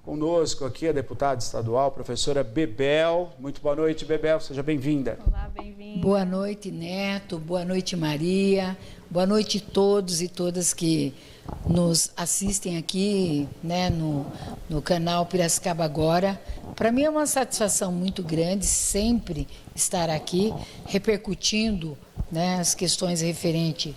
conosco aqui a deputada estadual, professora Bebel. Muito boa noite, Bebel, seja bem-vinda. Olá, bem-vinda. Boa noite, Neto, boa noite, Maria, boa noite a todos e todas que nos assistem aqui, né, no canal Piracicaba Agora. Para mim é uma satisfação muito grande sempre estar aqui repercutindo, né, as questões referentes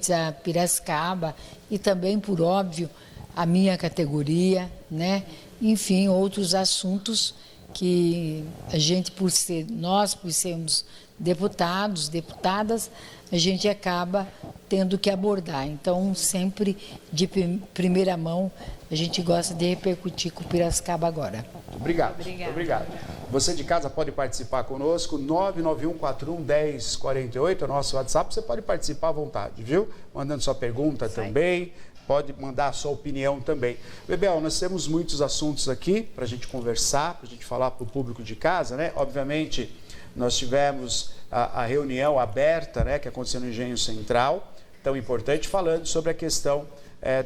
a Piracicaba e também, por óbvio, a minha categoria, né? Enfim, outros assuntos que a gente, por sermos deputados, deputadas, a gente acaba tendo que abordar. Então, sempre de primeira mão, a gente gosta de repercutir com o Piracicaba Agora. Obrigado. Obrigado. Você de casa pode participar conosco, 991411048, é o nosso WhatsApp, você pode participar à vontade, viu? Mandando sua pergunta também, pode mandar a sua opinião também. Bebel, nós temos muitos assuntos aqui para a gente conversar, para a gente falar para o público de casa, né? Obviamente, nós tivemos a reunião aberta, né, que aconteceu no Engenho Central, tão importante, falando sobre a questão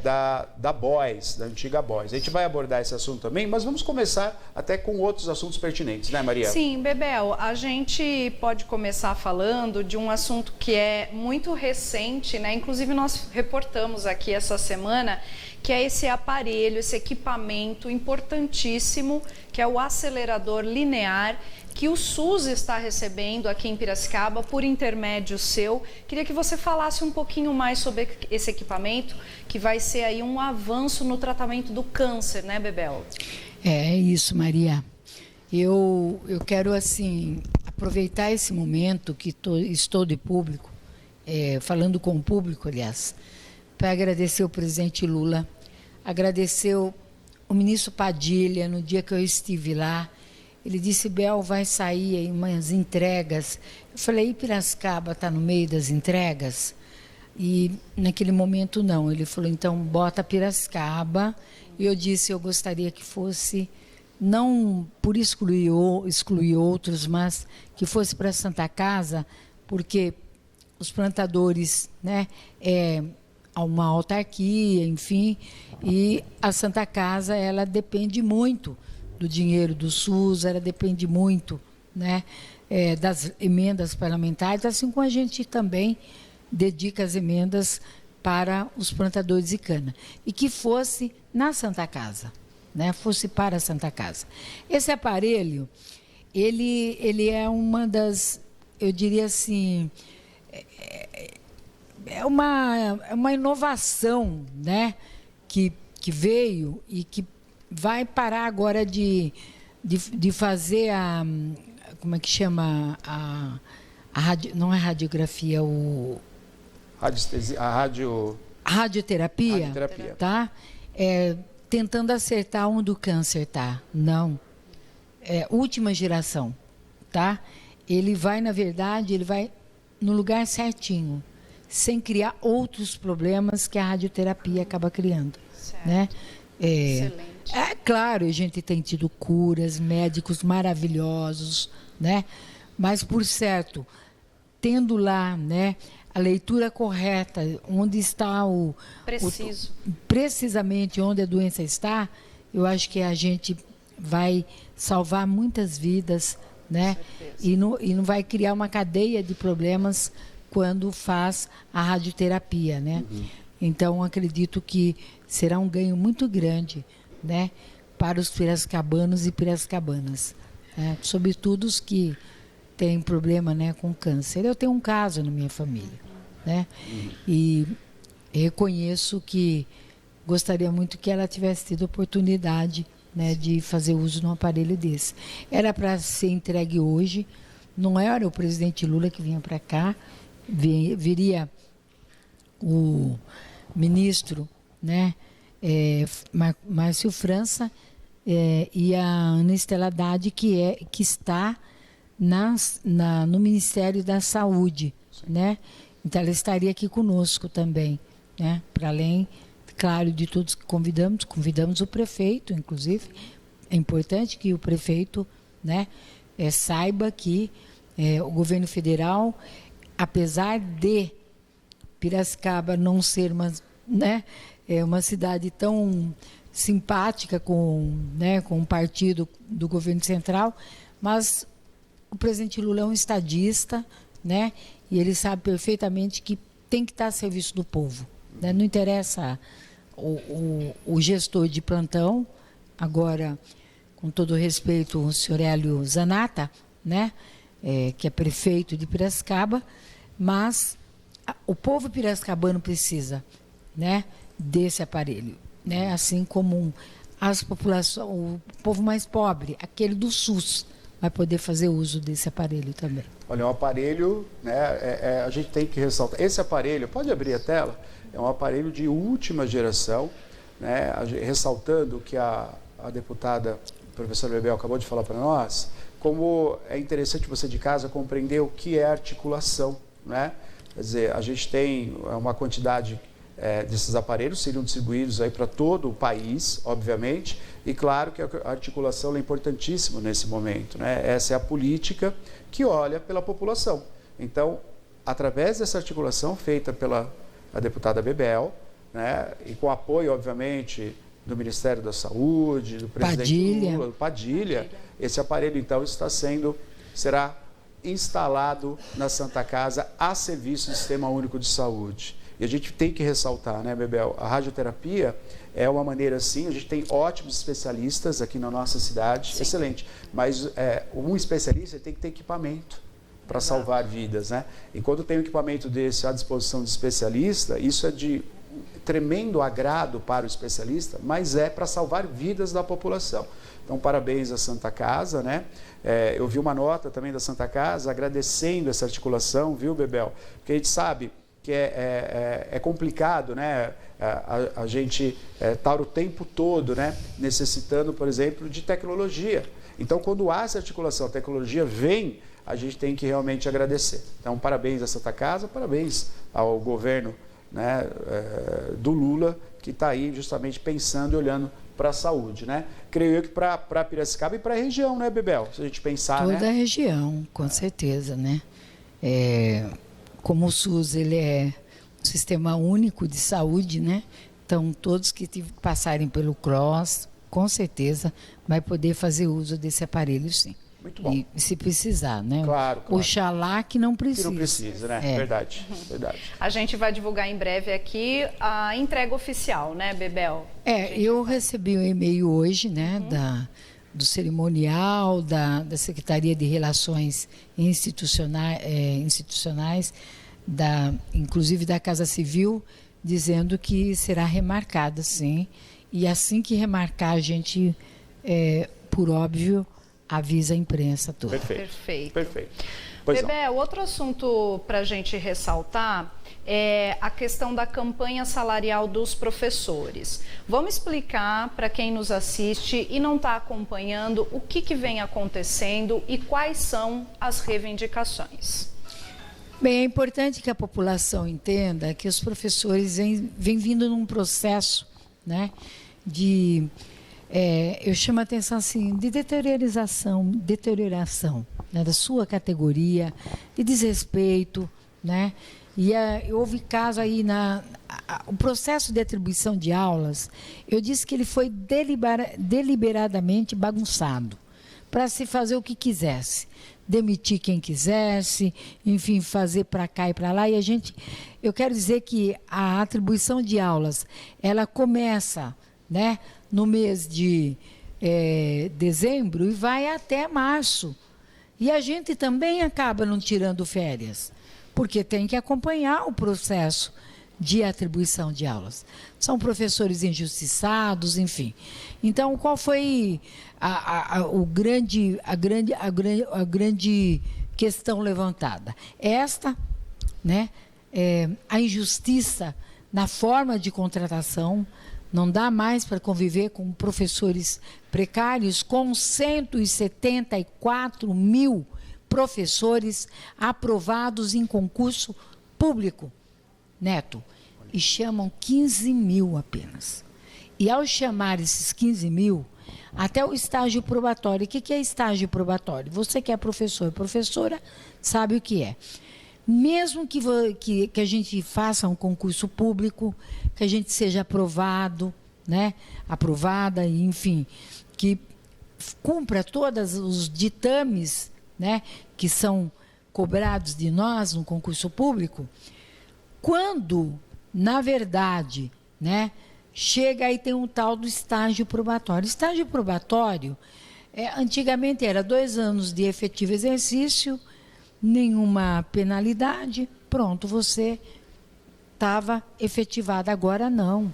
da BOIS, da antiga BOIS. A gente vai abordar esse assunto também, mas vamos começar até com outros assuntos pertinentes, né, Maria? Sim, Bebel, a gente pode começar falando de um assunto que é muito recente, né? Inclusive nós reportamos aqui essa semana, que é esse aparelho, esse equipamento importantíssimo, que é o acelerador linear, que o SUS está recebendo aqui em Piracicaba por intermédio seu. Queria que você falasse um pouquinho mais sobre esse equipamento, que vai ser aí um avanço no tratamento do câncer, né, Bebel? É isso, Maria. Eu quero, assim, aproveitar esse momento que estou de público, falando com o público, aliás, para agradecer o presidente Lula, agradecer o ministro Padilha, no dia que eu estive lá. Ele disse, Bel, vai sair aí umas entregas. Eu falei, Piracicaba está no meio das entregas? E naquele momento não. Ele falou, então bota Piracicaba. E eu disse, eu gostaria que fosse, não por excluir outros, mas que fosse para a Santa Casa, porque os plantadores, né, há uma autarquia, enfim, e a Santa Casa, ela depende muito do dinheiro do SUS, ela depende muito, né, das emendas parlamentares, assim como a gente também dedica as emendas para os plantadores de cana. E que fosse na Santa Casa, né, fosse para a Santa Casa. Esse aparelho, ele é uma das, eu diria assim, é uma inovação, né, que veio e que vai parar agora de fazer como é que chama, não é radiografia, radioterapia, tá? Tentando acertar onde o câncer tá. Não. Última geração, tá? Ele vai, na verdade, no lugar certinho, sem criar outros problemas que a radioterapia acaba criando, certo, né? Excelente. É claro, a gente tem tido curas, médicos maravilhosos, né? Mas, por certo, tendo lá, né, a leitura correta, onde está precisamente onde a doença está, eu acho que a gente vai salvar muitas vidas, né? E não vai criar uma cadeia de problemas quando faz a radioterapia, né? Uhum. Então, acredito que será um ganho muito grande, né, para os piracicabanos e piracicabanas, né? Sobretudo os que têm problema, né, com câncer. Eu tenho um caso na minha família, né? E reconheço que gostaria muito que ela tivesse tido oportunidade, né, de fazer uso de um aparelho desse. Era para ser entregue hoje, não era o presidente Lula que vinha para cá, viria o ministro, né, Márcio França, e a Ana Estela Haddad, que está no Ministério da Saúde, né? Então ela estaria aqui conosco também, né? Para além, claro, de todos que convidamos o prefeito, inclusive. É importante que o prefeito, né, saiba que o governo federal, apesar de Piracicaba não ser uma cidade tão simpática com, né, com o partido do governo central, mas o presidente Lula é um estadista, né, e ele sabe perfeitamente que tem que estar a serviço do povo, né? Não interessa o gestor de plantão, agora, com todo respeito, o senhor Hélio Zanata, né, que é prefeito de Piracicaba, mas o povo piracicabano precisa, né, desse aparelho, né, assim como o povo mais pobre, aquele do SUS, vai poder fazer uso desse aparelho também. Olha, é um aparelho, né, a gente tem que ressaltar, esse aparelho, pode abrir a tela, é um aparelho de última geração, né, ressaltando o que a deputada professora Bebel acabou de falar para nós, como é interessante você de casa compreender o que é articulação, né? Quer dizer, a gente tem uma quantidade desses aparelhos, seriam distribuídos aí para todo o país, obviamente, e claro que a articulação é importantíssima nesse momento, né? Essa é a política que olha pela população. Então, através dessa articulação feita pela deputada Bebel, né, e com apoio, obviamente, do Ministério da Saúde, do presidente Lula, do Padilha, esse aparelho, então, será instalado na Santa Casa a serviço do Sistema Único de Saúde. E a gente tem que ressaltar, né, Bebel, a radioterapia é uma maneira, sim, a gente tem ótimos especialistas aqui na nossa cidade, sim, excelente, mas um especialista tem que ter equipamento para salvar vidas, né? E quando tem um equipamento desse à disposição do especialista, isso é de tremendo agrado para o especialista, mas é para salvar vidas da população. Então, parabéns à Santa Casa, né? Eu vi uma nota também da Santa Casa agradecendo essa articulação, viu, Bebel? Porque a gente sabe que é complicado, né? A gente estar o tempo todo, né, necessitando, por exemplo, de tecnologia. Então, quando há essa articulação, a tecnologia vem, a gente tem que realmente agradecer. Então, parabéns à Santa Casa, parabéns ao governo, né, do Lula, que está aí justamente pensando e olhando para a saúde, né? Creio eu que para Piracicaba e para a região, né, Bebel? Se a gente pensar, toda, né? Toda a região, com certeza, né? Como o SUS, ele é um sistema único de saúde, né? Então, todos que passarem pelo CROSS, com certeza, vai poder fazer uso desse aparelho, sim. Muito bom. E se precisar, né? Claro. Oxalá que não precise. Que não precisa, né? Verdade. A gente vai divulgar em breve aqui a entrega oficial, né, Bebel? Eu recebi um e-mail hoje, né, do cerimonial, da Secretaria de Relações Institucionais, inclusive da Casa Civil, dizendo que será remarcada, sim. E assim que remarcar, a gente, por óbvio, avisa a imprensa toda. Perfeito. Bebel, outro assunto para a gente ressaltar é a questão da campanha salarial dos professores. Vamos explicar para quem nos assiste e não está acompanhando o que vem acontecendo e quais são as reivindicações. Bem, é importante que a população entenda que os professores vêm vindo num processo, né, de... eu chamo a atenção assim, de deterioração, né, da sua categoria, de desrespeito, né? E houve caso aí o processo de atribuição de aulas, eu disse que ele foi deliberadamente bagunçado, para se fazer o que quisesse, demitir quem quisesse, enfim, fazer para cá e para lá. E eu quero dizer que a atribuição de aulas, ela começa, né, no mês de dezembro e vai até março. E a gente também acaba não tirando férias, porque tem que acompanhar o processo de atribuição de aulas. São professores injustiçados, enfim. Então, qual foi a grande questão levantada? Esta, né, a injustiça na forma de contratação. Não dá mais para conviver com professores precários, com 174 mil professores aprovados em concurso público, Neto, e chamam 15 mil apenas. E ao chamar esses 15 mil, até o estágio probatório. O que é estágio probatório? Você que é professor, professora, sabe o que é. Mesmo que a gente faça um concurso público, que a gente seja aprovado, né, aprovada, enfim, que cumpra todos os ditames, né, que são cobrados de nós no concurso público, quando, na verdade, né, chega e tem um tal do estágio probatório. Estágio probatório, antigamente era 2 anos de efetivo exercício, nenhuma penalidade, pronto, você estava efetivado. Agora não.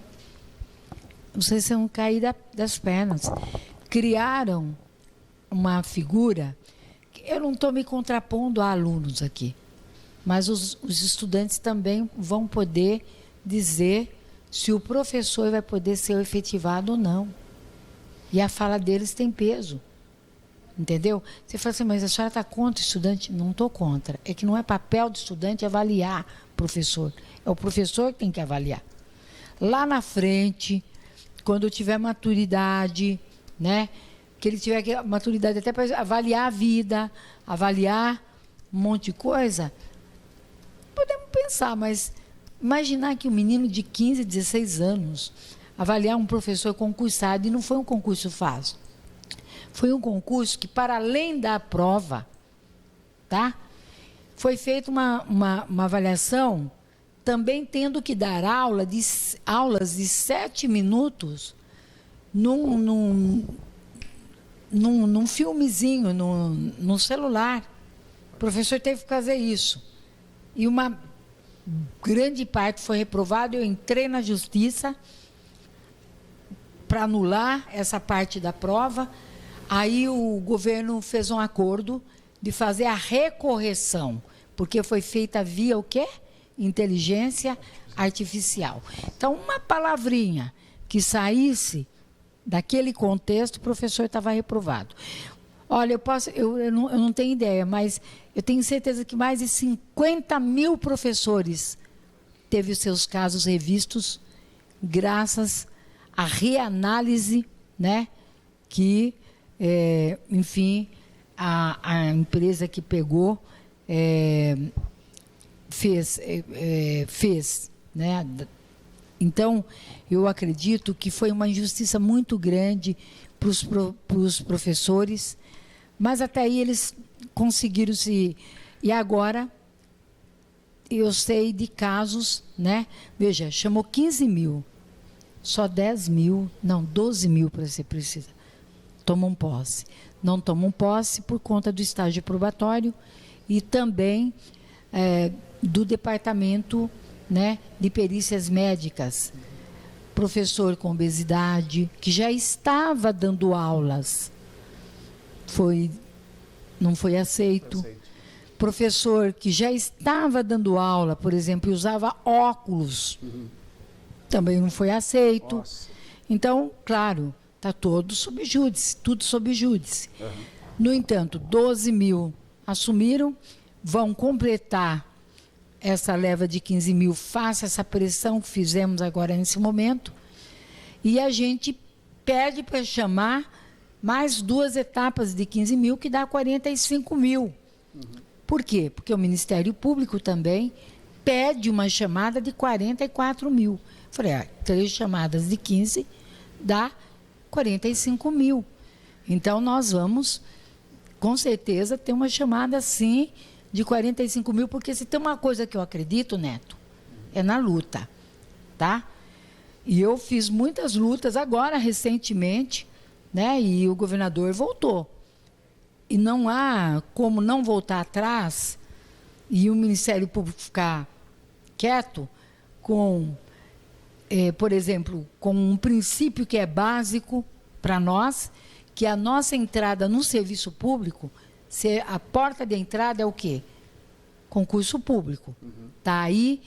Vocês vão cair das pernas. Criaram uma figura, eu não estou me contrapondo a alunos aqui, mas os estudantes também vão poder dizer se o professor vai poder ser efetivado ou não. E a fala deles tem peso. Entendeu? Você fala assim, mas a senhora está contra o estudante? Não estou contra. É que não é papel do estudante avaliar o professor. É o professor que tem que avaliar. Lá na frente, quando tiver maturidade, né? Que ele tiver maturidade até para avaliar a vida, avaliar um monte de coisa, podemos pensar, mas imaginar que um menino de 15, 16 anos avaliar um professor concursado, e não foi um concurso fácil. Foi um concurso que, para além da prova, tá? Foi feita uma avaliação, também tendo que dar aulas de 7 minutos num filmezinho, no celular. O professor teve que fazer isso. E uma grande parte foi reprovada. Eu entrei na justiça para anular essa parte da prova. Aí o governo fez um acordo de fazer a recorreção, porque foi feita via o quê? Inteligência artificial. Então, uma palavrinha que saísse daquele contexto, o professor estava reprovado. Olha, eu não tenho ideia, mas eu tenho certeza que mais de 50 mil professores teve os seus casos revistos, graças à reanálise, né, que enfim, a empresa que pegou fez, né? Então, eu acredito que foi uma injustiça muito grande para os professores, mas até aí eles conseguiram se... E agora, eu sei de casos, né? Veja, chamou 15 mil, só 10 mil, não, 12 mil para ser precisa, tomam posse. Não tomam posse por conta do estágio probatório e também do departamento, né, de perícias médicas. Professor com obesidade, que já estava dando aulas, não foi aceito. Professor que já estava dando aula, por exemplo, e usava óculos, também não foi aceito. Nossa. Então, claro, está todo sob júdice, tudo sob júdice. No entanto, 12 mil assumiram, vão completar essa leva de 15 mil, faça essa pressão que fizemos agora nesse momento, e a gente pede para chamar mais 2 etapas de 15 mil, que dá 45 mil. Por quê? Porque o Ministério Público também pede uma chamada de 44 mil. Falei, 3 chamadas de 15 dá 45 mil. Então, nós vamos, com certeza, ter uma chamada, sim, de 45 mil, porque se tem uma coisa que eu acredito, Neto, é na luta, tá? E eu fiz muitas lutas agora, recentemente, né? E o governador voltou. E não há como não voltar atrás e o Ministério Público ficar quieto com... por exemplo, com um princípio que é básico para nós, que a nossa entrada no serviço público, a porta de entrada é o quê? Concurso público. Tá aí,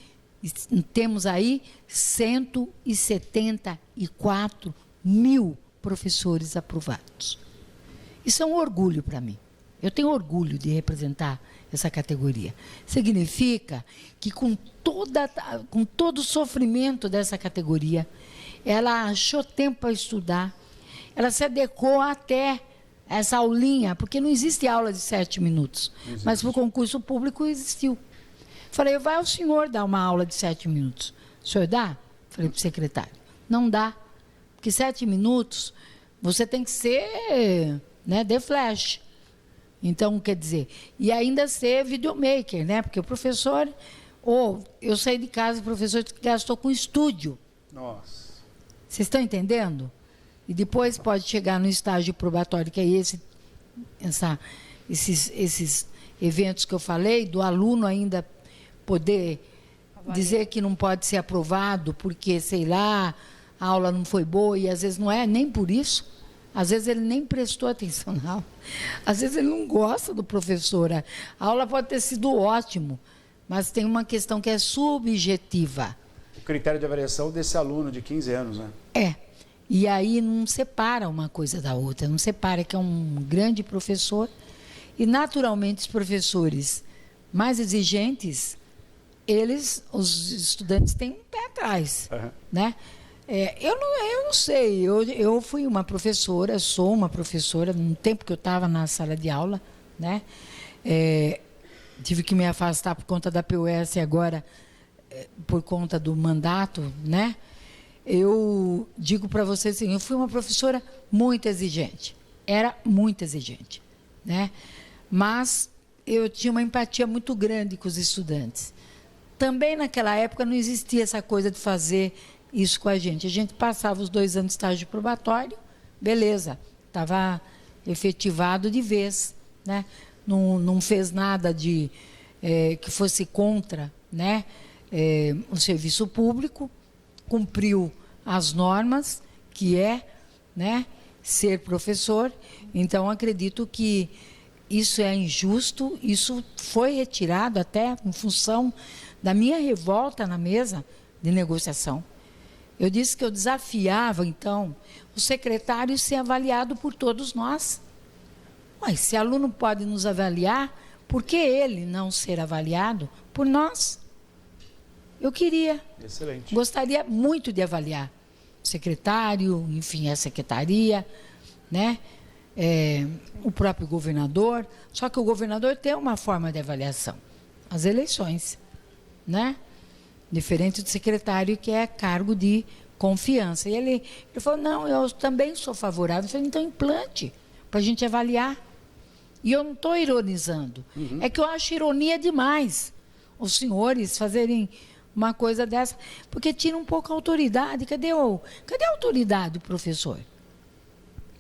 temos aí 174 mil professores aprovados. Isso é um orgulho para mim. Eu tenho orgulho de representar essa categoria. Significa que com todo o sofrimento dessa categoria, ela achou tempo para estudar, ela se adequou até essa aulinha, porque não existe aula de 7 minutos, mas para o concurso público existiu. Falei, vai o senhor dar uma aula de 7 minutos. O senhor dá? Falei para o secretário, não dá. Porque 7 minutos, você tem que ser, né, de flash. Então, quer dizer, e ainda ser videomaker, né? Porque o professor, eu saí de casa, o professor gastou com estúdio. Nossa. Vocês estão entendendo? E depois pode chegar no estágio probatório, que é esses eventos que eu falei, do aluno ainda poder dizer que não pode ser aprovado porque, sei lá, a aula não foi boa, e às vezes não é nem por isso. Às vezes ele nem prestou atenção na aula. Às vezes ele não gosta do professor. A aula pode ter sido ótimo, mas tem uma questão que é subjetiva. O critério de avaliação desse aluno de 15 anos, né? É. E aí não separa uma coisa da outra. Não separa que é um grande professor. E, naturalmente, os professores mais exigentes, os estudantes têm um pé atrás. Uhum. Né? Eu não sei, eu fui uma professora, sou uma professora, no tempo que eu estava na sala de aula, né? Tive que me afastar por conta da PUS agora, por conta do mandato, né? Eu digo para vocês assim, eu fui uma professora muito exigente, era muito exigente, né? Mas eu tinha uma empatia muito grande com os estudantes. Também naquela época não existia essa coisa de fazer isso com a gente passava os 2 anos de estágio probatório, beleza, estava efetivado de vez, né? Não fez nada de que fosse contra, né? O serviço público, cumpriu as normas, que né, ser professor. Então, acredito que isso é injusto, isso foi retirado até em função da minha revolta na mesa de negociação. Eu disse que eu desafiava, então, o secretário ser avaliado por todos nós. Mas se aluno pode nos avaliar, por que ele não ser avaliado por nós? Eu queria. Excelente. Gostaria muito de avaliar o secretário, enfim, a secretaria, né? O próprio governador. Só que o governador tem uma forma de avaliação. As eleições, né? Diferente do secretário, que é cargo de confiança. E ele falou, não, eu também sou favorável. Eu falei, então implante, para a gente avaliar. E eu não estou ironizando. Uhum. É que eu acho ironia demais os senhores fazerem uma coisa dessa, porque tira um pouco a autoridade. Cadê a autoridade do professor?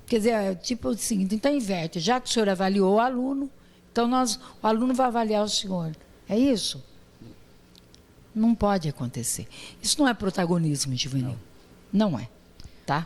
Quer dizer, tipo assim, então inverte. Já que o senhor avaliou o aluno, então o aluno vai avaliar o senhor. É isso? Não pode acontecer. Isso não é protagonismo juvenil. Não é. Tá?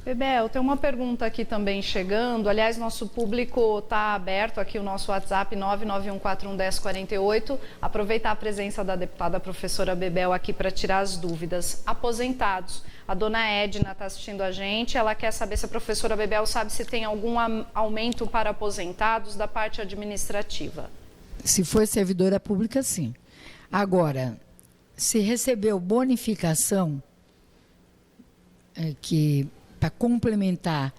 Bebel, tem uma pergunta aqui também chegando. Aliás, nosso público está aberto aqui, o nosso WhatsApp 991411048. Aproveitar a presença da deputada professora Bebel aqui para tirar as dúvidas. Aposentados. A dona Edna está assistindo a gente. Ela quer saber se a professora Bebel sabe se tem algum aumento para aposentados da parte administrativa. Se for servidora pública, sim. Agora, se recebeu bonificação, que para complementar,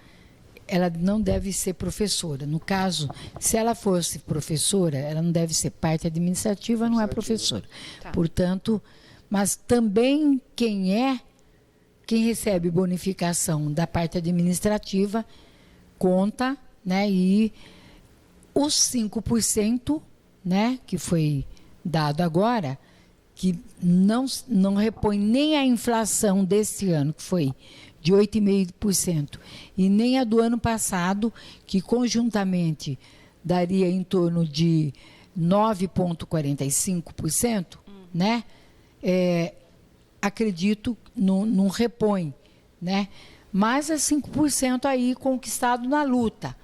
ela não deve ser professora. No caso, se ela fosse professora, ela não deve ser parte administrativa, não é professora. Tá. Portanto, mas também quem recebe bonificação da parte administrativa, conta, né? E os 5%, né, que foi dado agora, que não repõe nem a inflação desse ano, que foi de 8,5%, e nem a do ano passado, que conjuntamente daria em torno de 9,45%, né? Acredito, não repõe, né? Mas é 5% aí conquistado na luta.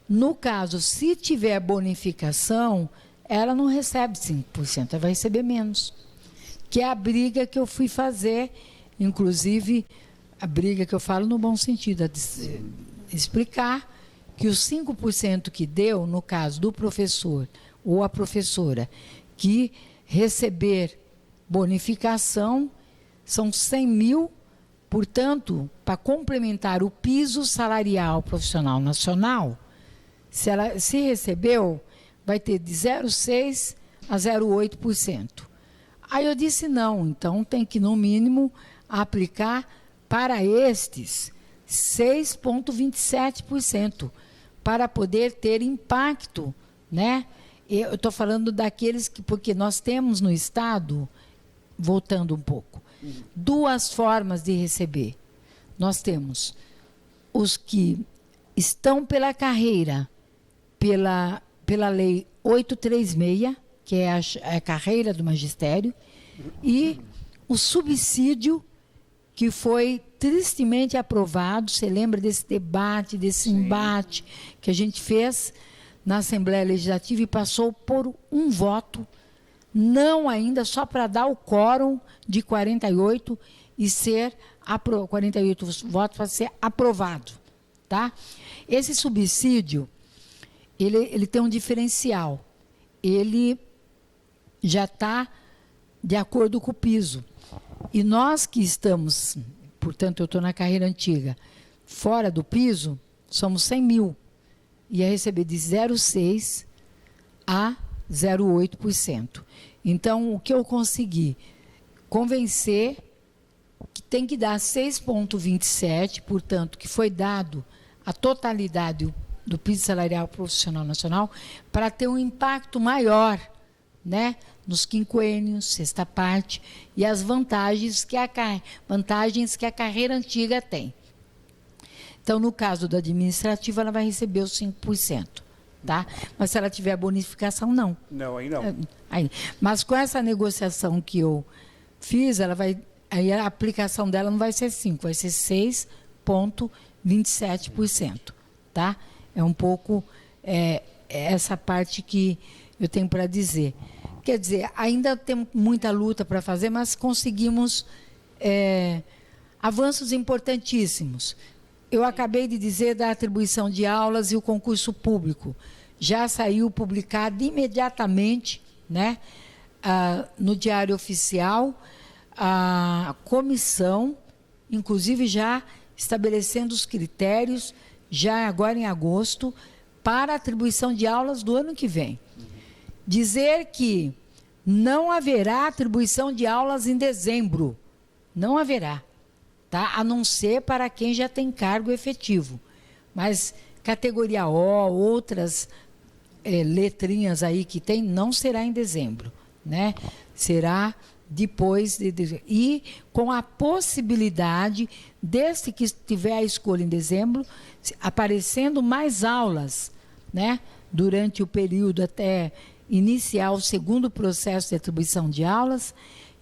No caso, se tiver bonificação, ela não recebe 5%, ela vai receber menos. Que é a briga que eu fui fazer, inclusive, a briga que eu falo no bom sentido, explicar que os 5% que deu, no caso do professor ou a professora, que receber bonificação, são 100 mil, portanto, para complementar o piso salarial profissional nacional, se recebeu, vai ter de 0,6% a 0,8%. Aí eu disse não, então tem que, no mínimo, aplicar para estes, 6,27%, para poder ter impacto, né? Eu estou falando daqueles que, porque nós temos no Estado, voltando um pouco, duas formas de receber. Nós temos os que estão pela carreira, pela lei 836, que é a carreira do magistério, e o subsídio que foi tristemente aprovado. Você lembra desse debate, desse embate que a gente fez na Assembleia Legislativa e passou por um voto, não ainda, só para dar o quórum de 48 e ser 48 votos para ser aprovado, tá? Esse subsídio, ele tem um diferencial. Ele já está de acordo com o piso. E nós que estamos, portanto, eu estou na carreira antiga, fora do piso, somos 100 mil. Ia receber de 0,6% a 0,8%. Então, o que eu consegui? Convencer que tem que dar 6,27%, portanto, que foi dado a totalidade do piso salarial profissional nacional, para ter um impacto maior, né, nos quinquênios, sexta parte, e as vantagens que a carreira antiga tem. Então, no caso da administrativa, ela vai receber os 5%, tá? Mas se ela tiver bonificação, não. Não, aí não. Mas com essa negociação que eu fiz, aí a aplicação dela não vai ser 5%, vai ser 6,27%, tá? É um pouco essa parte que eu tenho para dizer. Quer dizer, ainda tem muita luta para fazer, mas conseguimos avanços importantíssimos. Eu acabei de dizer da atribuição de aulas e o concurso público. Já saiu publicado imediatamente, né, no Diário Oficial, a comissão, inclusive já estabelecendo os critérios, já agora em agosto, para a atribuição de aulas do ano que vem. Dizer que não haverá atribuição de aulas em dezembro. Não haverá. Tá? A não ser para quem já tem cargo efetivo. Mas categoria O, outras letrinhas aí que tem, não será em dezembro, né? Será depois e com a possibilidade, desde que tiver a escolha em dezembro, aparecendo mais aulas, né? Durante o período até iniciar o segundo processo de atribuição de aulas.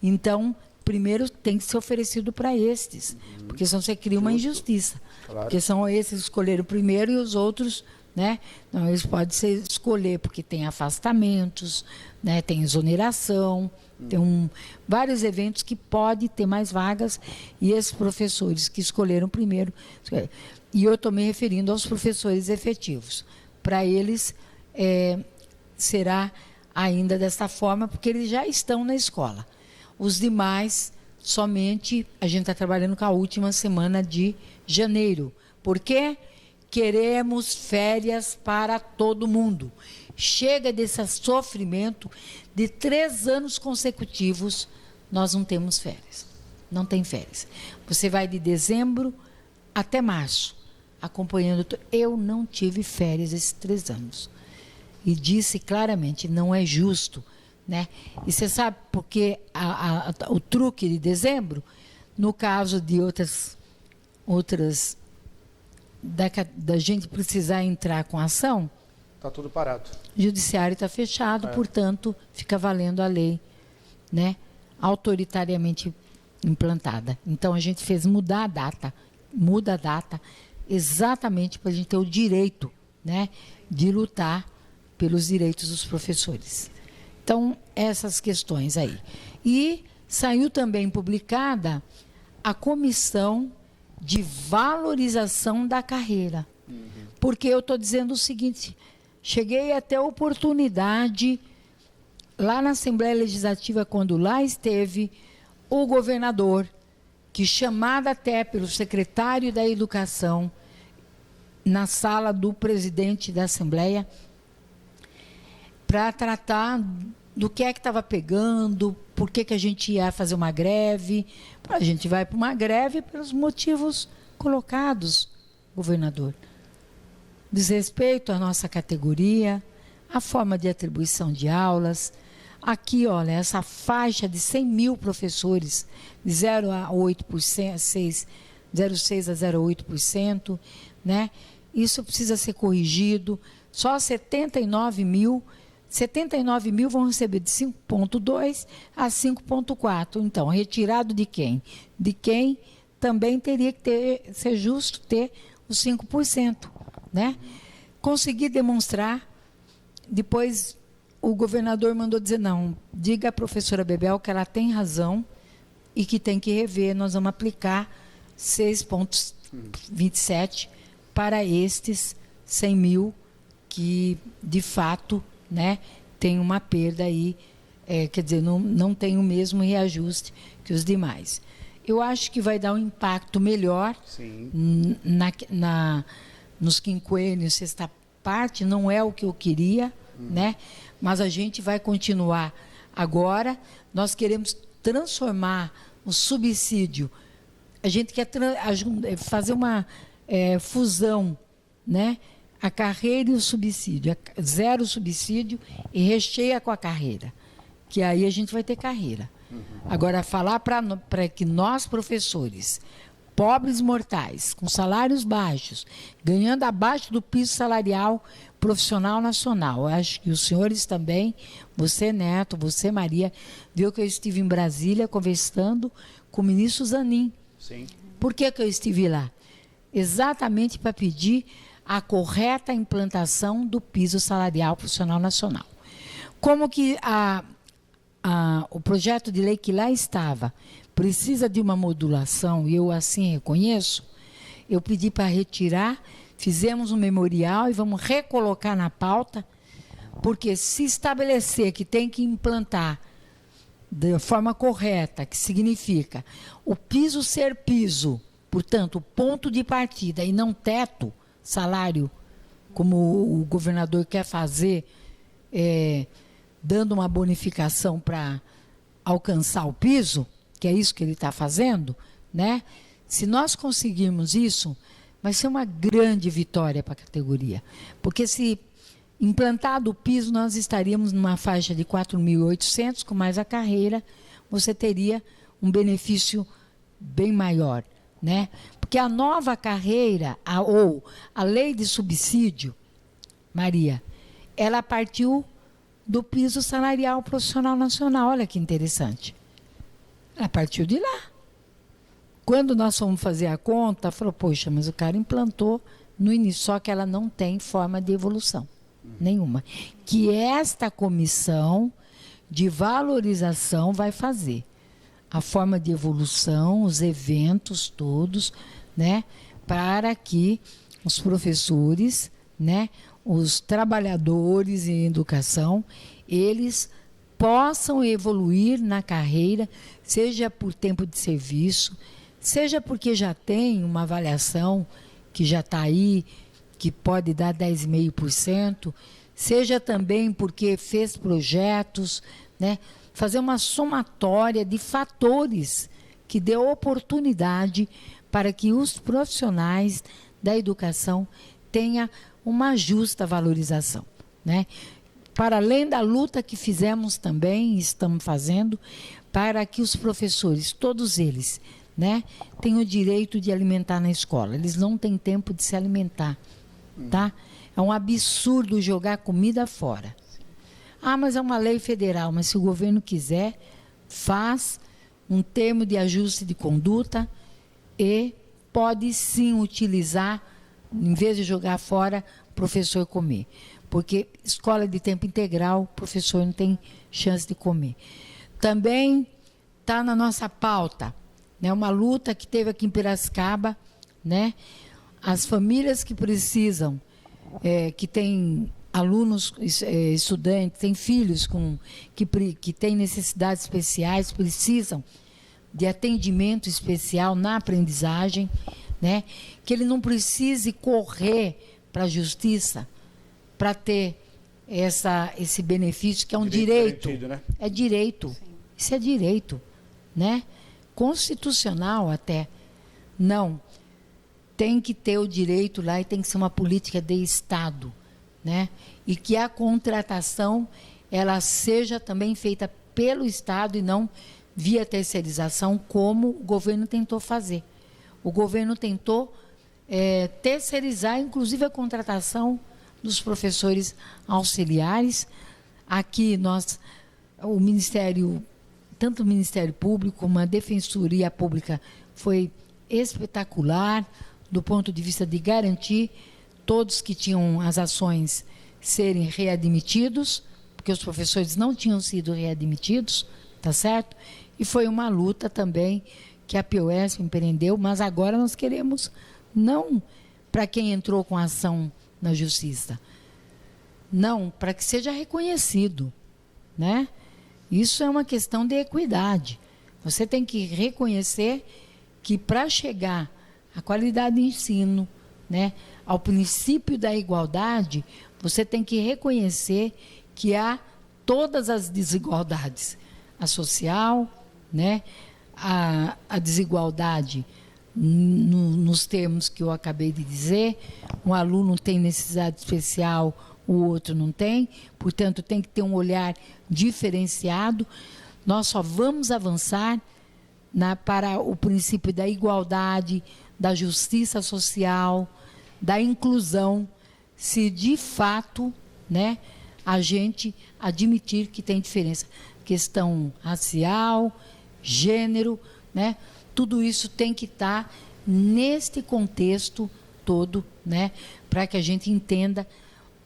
Então, primeiro tem que ser oferecido para estes, porque senão você cria uma injustiça. Claro. Porque são esses que escolheram primeiro e os outros, né? Não, eles podem escolher, porque tem afastamentos, né? Tem exoneração, tem vários eventos que pode ter mais vagas, e esses professores que escolheram primeiro, e eu estou me referindo aos professores efetivos, para eles será ainda dessa forma, porque eles já estão na escola. Os demais, somente, a gente está trabalhando com a última semana de janeiro. Por quê? Queremos férias para todo mundo. Chega desse sofrimento de 3 anos consecutivos, nós não temos férias. Não tem férias. Você vai de dezembro até março, acompanhando. Eu não tive férias esses 3 anos. E disse claramente, não é justo. Né? E você sabe porque o truque de dezembro, no caso de outras da gente precisar entrar com ação, está tudo parado. O judiciário está fechado, portanto, fica valendo a lei, né, autoritariamente implantada. Então, a gente fez muda a data exatamente para a gente ter o direito, né, de lutar pelos direitos dos professores. Então, essas questões aí. E saiu também publicada a comissão de valorização da carreira. Porque eu estou dizendo o seguinte, cheguei até a oportunidade, lá na Assembleia Legislativa, quando lá esteve o governador, que chamado até pelo secretário da Educação, na sala do presidente da Assembleia, para tratar do que é que estava pegando, por que a gente ia fazer uma greve. A gente vai para uma greve pelos motivos colocados, governador. Desrespeito à nossa categoria, a forma de atribuição de aulas. Aqui, olha, essa faixa de 100 mil professores, de 0 a 8%, 0,6% a 0,8%, né? Isso precisa ser corrigido. Só 79 mil vão receber de 5,2 a 5,4. Então, retirado de quem? De quem também teria que ser justo ter os 5%, né? Conseguir demonstrar, depois o governador mandou dizer, não, diga à professora Bebel que ela tem razão e que tem que rever, nós vamos aplicar 6,27 para estes 100 mil que, de fato, né, tem uma perda aí, quer dizer, não tem o mesmo reajuste que os demais. Eu acho que vai dar um impacto melhor nos quinquênios, sexta parte, não é o que eu queria, né? Mas a gente vai continuar agora. Nós queremos transformar o subsídio. A gente quer fazer uma fusão, né? A carreira e o subsídio. Zero subsídio e recheia com a carreira. Que aí a gente vai ter carreira. Agora, falar para que nós, professores, pobres mortais, com salários baixos, ganhando abaixo do piso salarial profissional nacional. Eu acho que os senhores também, você, Neto, você, Maria, viu que eu estive em Brasília conversando com o ministro Zanin. Sim. Por que eu estive lá? Exatamente para pedir a correta implantação do piso salarial profissional nacional. Como que o projeto de lei que lá estava precisa de uma modulação, e eu assim reconheço, eu pedi para retirar, fizemos um memorial e vamos recolocar na pauta, porque se estabelecer que tem que implantar de forma correta, que significa o piso ser piso, portanto, ponto de partida e não teto, salário, como o governador quer fazer, dando uma bonificação para alcançar o piso, que é isso que ele está fazendo, né? Se nós conseguirmos isso, vai ser uma grande vitória para a categoria. Porque se implantado o piso, nós estaríamos numa faixa de 4.800, com mais a carreira, você teria um benefício bem maior, né? Porque a nova carreira, ou a lei de subsídio, Maria, ela partiu do piso salarial profissional nacional. Olha que interessante. Ela partiu de lá. Quando nós fomos fazer a conta, falou, poxa, mas o cara implantou no início, só que ela não tem forma de evolução nenhuma. Que esta comissão de valorização vai fazer. A forma de evolução, os eventos todos, né, para que os professores, né, os trabalhadores em educação, eles possam evoluir na carreira, seja por tempo de serviço, seja porque já tem uma avaliação que já está aí, que pode dar 10,5%, seja também porque fez projetos, né? Fazer uma somatória de fatores que dê oportunidade para que os profissionais da educação tenham uma justa valorização, né? Para além da luta que fizemos também, estamos fazendo, para que os professores, todos eles, né, tenham o direito de alimentar na escola. Eles não têm tempo de se alimentar, tá? É um absurdo jogar comida fora. Ah, mas é uma lei federal, mas se o governo quiser, faz um termo de ajuste de conduta e pode sim utilizar, em vez de jogar fora, o professor comer. Porque escola de tempo integral, o professor não tem chance de comer. Também está na nossa pauta, né, uma luta que teve aqui em Piracicaba, né, as famílias que precisam, que têm alunos, estudantes, têm filhos que têm necessidades especiais, precisam de atendimento especial na aprendizagem, né, que ele não precise correr para a justiça para ter esse benefício, que é um direito. Garantido, né? É direito. Sim. Isso é direito, né? Constitucional até. Não. Tem que ter o direito lá e tem que ser uma política de Estado, né? E que a contratação ela seja também feita pelo Estado e não via terceirização, como o governo tentou fazer. O governo tentou terceirizar, inclusive, a contratação dos professores auxiliares. Aqui o Ministério, tanto o Ministério Público como a Defensoria Pública foi espetacular do ponto de vista de garantir todos que tinham as ações serem readmitidos, porque os professores não tinham sido readmitidos, tá certo? E foi uma luta também que a POS empreendeu, mas agora nós queremos, não para quem entrou com a ação na Justiça, não, para que seja reconhecido, né? Isso é uma questão de equidade. Você tem que reconhecer que para chegar à qualidade de ensino, né, ao princípio da igualdade, você tem que reconhecer que há todas as desigualdades, a social, né, a desigualdade nos termos que eu acabei de dizer, um aluno tem necessidade especial, o outro não tem, portanto tem que ter um olhar diferenciado. Nós só vamos avançar para o princípio da igualdade, da justiça social, da inclusão, se de fato, né, a gente admitir que tem diferença. Questão racial, gênero, né, tudo isso tem que estar neste contexto todo, né, para que a gente entenda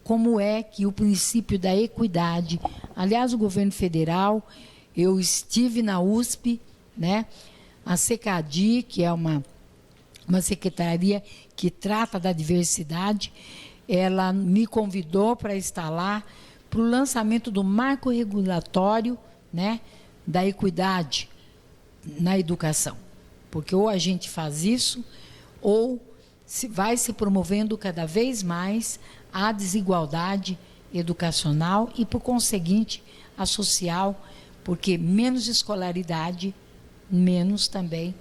como é que o princípio da equidade. Aliás, o governo federal, eu estive na USP, né, a SECADI, que é uma secretaria que trata da diversidade, ela me convidou para estar lá para o lançamento do marco regulatório, né, da equidade na educação. Porque ou a gente faz isso, ou vai se promovendo cada vez mais a desigualdade educacional e, por conseguinte, a social, porque menos escolaridade, menos também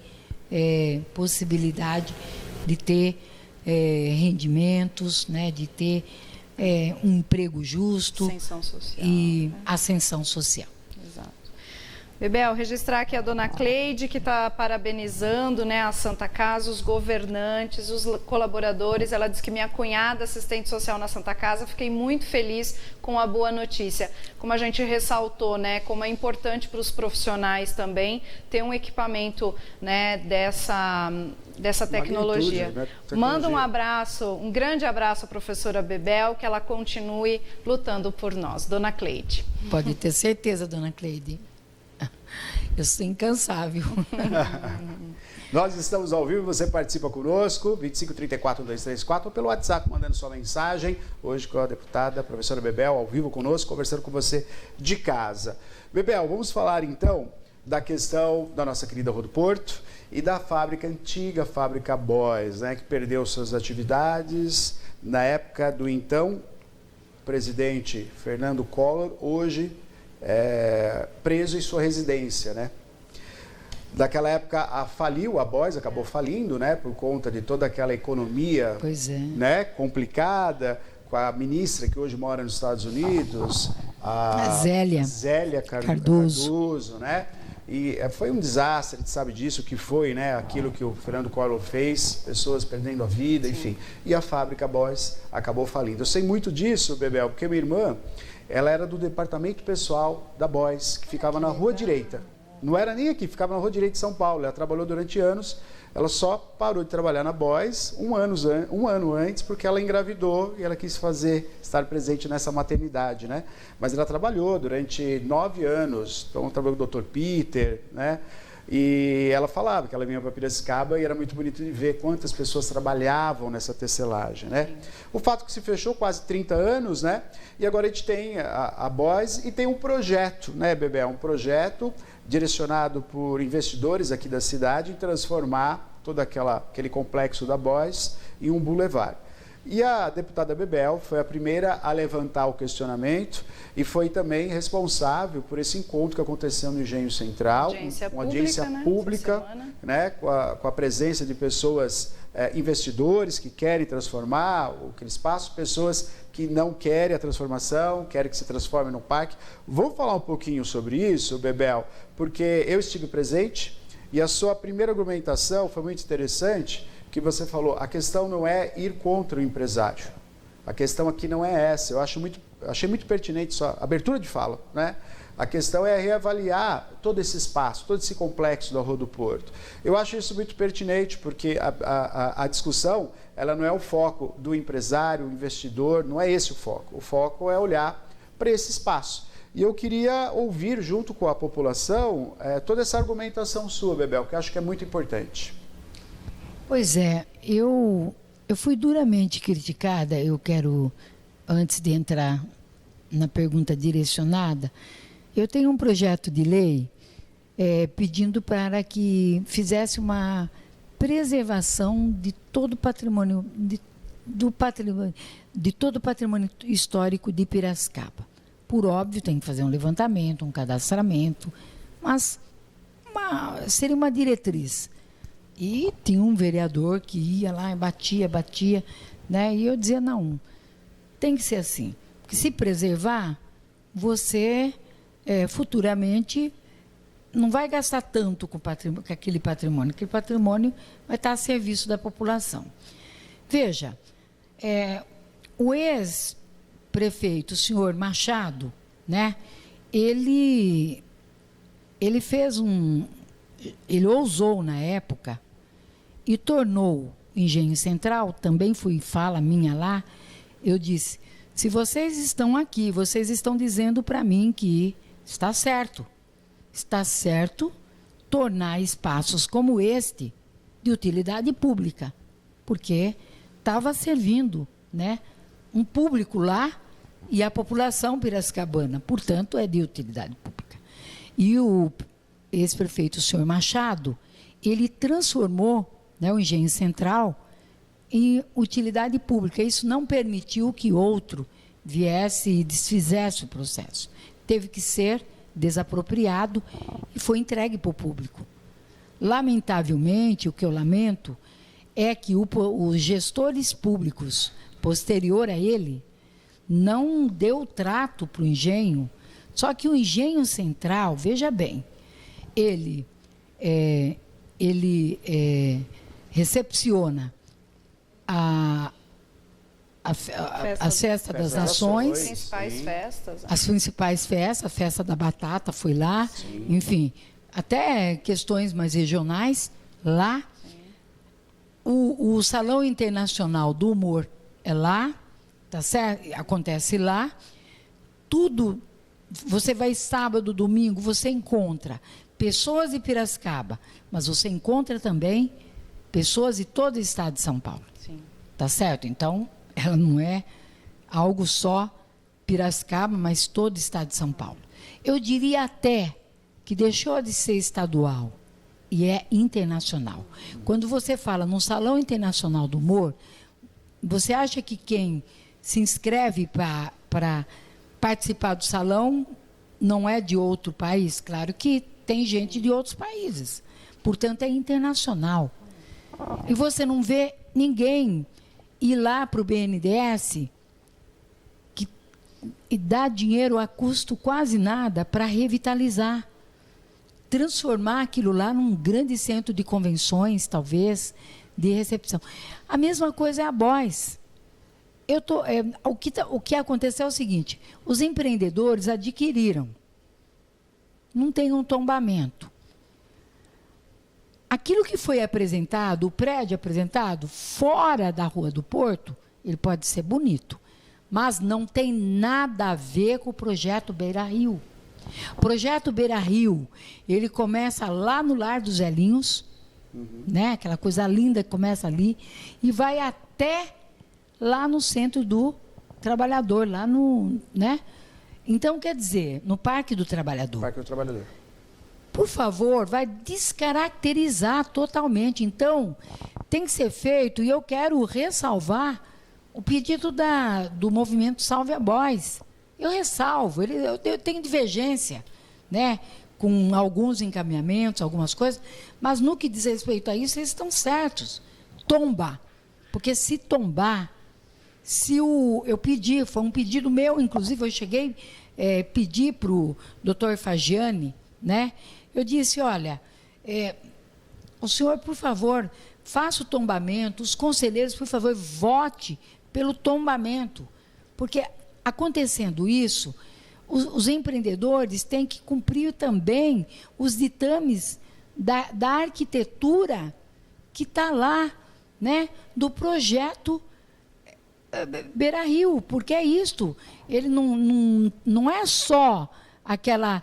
possibilidade de ter rendimentos, né, de ter um emprego justo e ascensão social. Exato. Bebel, registrar aqui a dona Cleide, que está parabenizando, né, a Santa Casa, os governantes, os colaboradores. Ela diz que minha cunhada, assistente social na Santa Casa, fiquei muito feliz com a boa notícia. Como a gente ressaltou, né, como é importante para os profissionais também ter um equipamento, né, dessa tecnologia. Né? Manda um abraço, um grande abraço à professora Bebel, que ela continue lutando por nós. Dona Cleide. Pode ter certeza, dona Cleide. Eu sou incansável. Nós estamos ao vivo, você participa conosco, 2534-1234, ou pelo WhatsApp, mandando sua mensagem. Hoje com a deputada, a professora Bebel, ao vivo conosco, conversando com você de casa. Bebel, vamos falar então da questão da nossa querida Rodoporto e da fábrica antiga, fábrica Boys, né, que perdeu suas atividades na época do então presidente Fernando Collor, hoje preso em sua residência, né? Daquela época faliu a Boys, acabou falindo, né? Por conta de toda aquela economia, né? Complicada, com a ministra que hoje mora nos Estados Unidos, a Zélia Cardoso, né? E foi um desastre, a gente sabe disso, que foi, né? Aquilo que o Fernando Collor fez, pessoas perdendo a vida, enfim. E a fábrica Boys acabou falindo. Eu sei muito disso, Bebel, porque minha irmã, ela era do departamento pessoal da Boys, que ficava na Rua Direita. Não era nem aqui, ficava na Rua Direita de São Paulo. Ela trabalhou durante anos, ela só parou de trabalhar na Boys um ano antes, porque ela engravidou e ela quis estar presente nessa maternidade, né? Mas ela trabalhou durante 9 anos, então trabalhou com o Dr. Peter, né? E ela falava que ela vinha para Piracicaba e era muito bonito de ver quantas pessoas trabalhavam nessa tecelagem, né? O fato que se fechou quase 30 anos, né? E agora a gente tem a Boys e tem um projeto, né, Bebel? Um projeto direcionado por investidores aqui da cidade em transformar todo aquele complexo da Boys em um boulevard. E a deputada Bebel foi a primeira a levantar o questionamento e foi também responsável por esse encontro que aconteceu no Engenho Central, uma audiência pública, né, com a presença de pessoas, investidores que querem transformar aquele espaço, pessoas que não querem a transformação, querem que se transforme num parque. Vamos falar um pouquinho sobre isso, Bebel, porque eu estive presente e a sua primeira argumentação foi muito interessante, que você falou, a questão não é ir contra o empresário. A questão aqui não é essa. Achei muito pertinente sua abertura de fala, né? A questão é reavaliar todo esse espaço, todo esse complexo da Rua do Porto. Eu acho isso muito pertinente, porque a discussão, ela não é o foco do empresário, o investidor, não é esse o foco. O foco é olhar para esse espaço. E eu queria ouvir, junto com a população, toda essa argumentação sua, Bebel, que eu acho que é muito importante. Pois é, eu fui duramente criticada. Eu quero, antes de entrar na pergunta direcionada, eu tenho um projeto de lei pedindo para que fizesse uma preservação de todo o patrimônio, de todo o patrimônio histórico de Piracicaba. Por óbvio, tem que fazer um levantamento, um cadastramento, mas seria uma diretriz. E tinha um vereador que ia lá e batia, né? E eu dizia, não, tem que ser assim. Porque se preservar, você futuramente não vai gastar tanto com aquele patrimônio. Aquele patrimônio vai estar a serviço da população. Veja, o ex-prefeito, o senhor Machado, né? Ele fez ele ousou na época e tornou o Engenho Central, também fui fala minha lá, eu disse, se vocês estão aqui, vocês estão dizendo para mim que está certo tornar espaços como este de utilidade pública, porque estava servindo, né, um público lá e a população piracicabana, portanto, é de utilidade pública. E o ex-prefeito, o senhor Machado, ele transformou, né, o Engenho Central em utilidade pública. Isso não permitiu que outro viesse e desfizesse o processo. Teve que ser desapropriado e foi entregue para o público. Lamentavelmente, o que eu lamento é que os gestores públicos, posterior a ele, não deu trato para o engenho. Só que o Engenho Central, veja bem, ele recepciona as festas das nações, as principais festas, a festa da batata foi lá, sim. Enfim, até questões mais regionais lá. O Salão Internacional do Humor é lá, tá certo? Acontece lá. Tudo, você vai sábado, domingo, você encontra pessoas de Piracicaba, mas você encontra também pessoas de todo o estado de São Paulo. Sim. Tá certo? Então, ela não é algo só Piracicaba, mas todo o estado de São Paulo. Eu diria até que deixou de ser estadual e é internacional. Quando você fala no Salão Internacional do Humor, você acha que quem se inscreve para participar do salão não é de outro país? Claro que tem gente de outros países. Portanto, é internacional. E você não vê ninguém ir lá para o BNDES e dar dinheiro a custo quase nada para revitalizar. Transformar aquilo lá num grande centro de convenções, talvez, de recepção. A mesma coisa é a BOIS. O que aconteceu é o seguinte, os empreendedores adquiriram. Não tem um tombamento. Aquilo que foi apresentado, o prédio apresentado, fora da Rua do Porto, ele pode ser bonito, mas não tem nada a ver com o projeto Beira Rio. O projeto Beira Rio, ele começa lá no Lar dos Velhinhos, né? Aquela coisa linda que começa ali, e vai até lá no Centro do Trabalhador, lá no, né? Então, quer dizer, no Parque do Trabalhador. Parque do Trabalhador. Por favor, vai descaracterizar totalmente. Então, tem que ser feito, e eu quero ressalvar o pedido do movimento Salve a Boys. Eu ressalvo, eu tenho divergência, né, com alguns encaminhamentos, algumas coisas, mas no que diz respeito a isso, eles estão certos. Tomba. Porque se tombar, eu pedi, foi um pedido meu, inclusive eu cheguei, pedi para o doutor Fagiani, né, eu disse, olha, o senhor, por favor, faça o tombamento, os conselheiros, por favor, vote pelo tombamento, porque acontecendo isso, os empreendedores têm que cumprir também os ditames da arquitetura que está lá, né, do projeto Beira-Rio, porque é isto, ele não é só aquela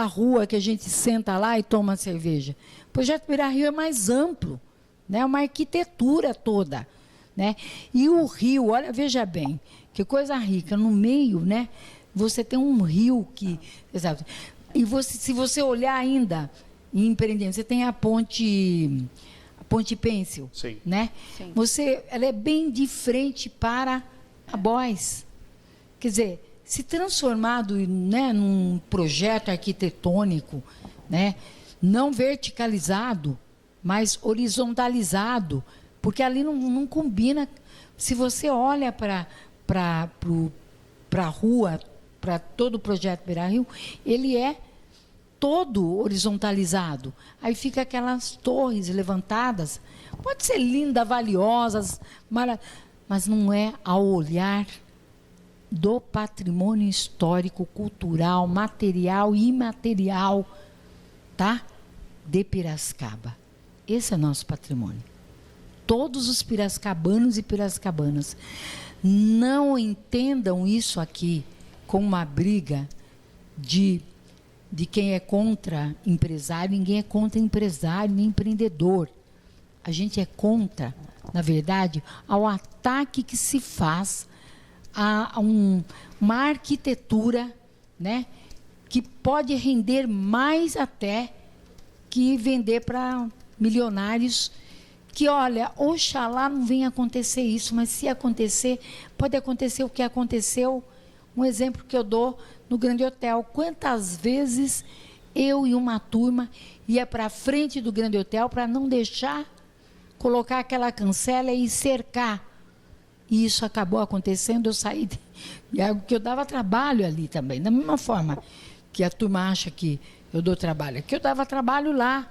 rua que a gente senta lá e toma cerveja. O projeto Beira-Rio é mais amplo, né, uma arquitetura toda, né? E o rio, olha, veja bem, que coisa rica, no meio, né, você tem um rio que... Exato. E se você olhar ainda em empreendimento, você tem a ponte Pêncil, Sim. né? Sim. Ela é bem de frente para a Boys. Quer dizer, se transformado, né, num projeto arquitetônico, né, não verticalizado, mas horizontalizado, porque ali não combina. Se você olha para a rua, para todo o projeto Beira-Rio, ele é todo horizontalizado. Aí fica aquelas torres levantadas, pode ser linda, valiosas, mas não é ao olhar do patrimônio histórico, cultural, material e imaterial, tá? De Piracicaba. Esse é nosso patrimônio. Todos os piracicabanos e piracicabanas não entendam isso aqui como uma briga de quem é contra empresário. Ninguém é contra empresário nem empreendedor. A gente é contra, na verdade, ao ataque que se faz a uma arquitetura, né, que pode render mais até que vender para milionários, que, olha, oxalá não venha acontecer isso, mas se acontecer, pode acontecer o que aconteceu. Um exemplo que eu dou no Grande Hotel. Quantas vezes eu e uma turma ia para frente do Grande Hotel para não deixar colocar aquela cancela e cercar. E isso acabou acontecendo, eu saí, que eu dava trabalho ali também, da mesma forma que a turma acha que eu dou trabalho, que eu dava trabalho lá,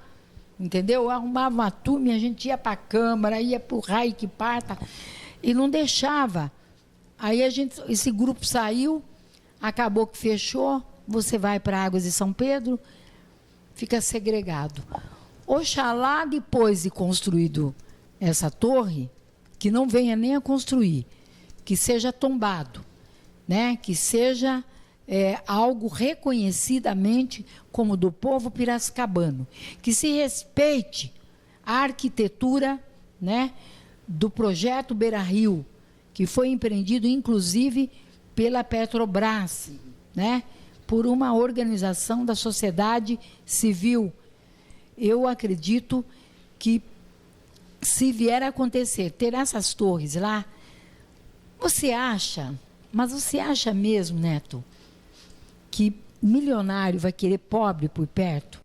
entendeu? Eu arrumava uma turma e a gente ia para a Câmara, ia para o raio que parta, e não deixava. Aí esse grupo saiu, acabou que fechou, você vai para Águas de São Pedro, fica segregado. Oxalá, depois de construído essa torre, que não venha nem a construir, que seja tombado, né? Que seja algo reconhecidamente como do povo piracicabano, que se respeite a arquitetura, né, do projeto Beira-Rio, que foi empreendido, inclusive, pela Petrobras, né, por uma organização da sociedade civil. Eu acredito que, se vier a acontecer, ter essas torres lá, você acha mesmo, Neto, que milionário vai querer pobre por perto?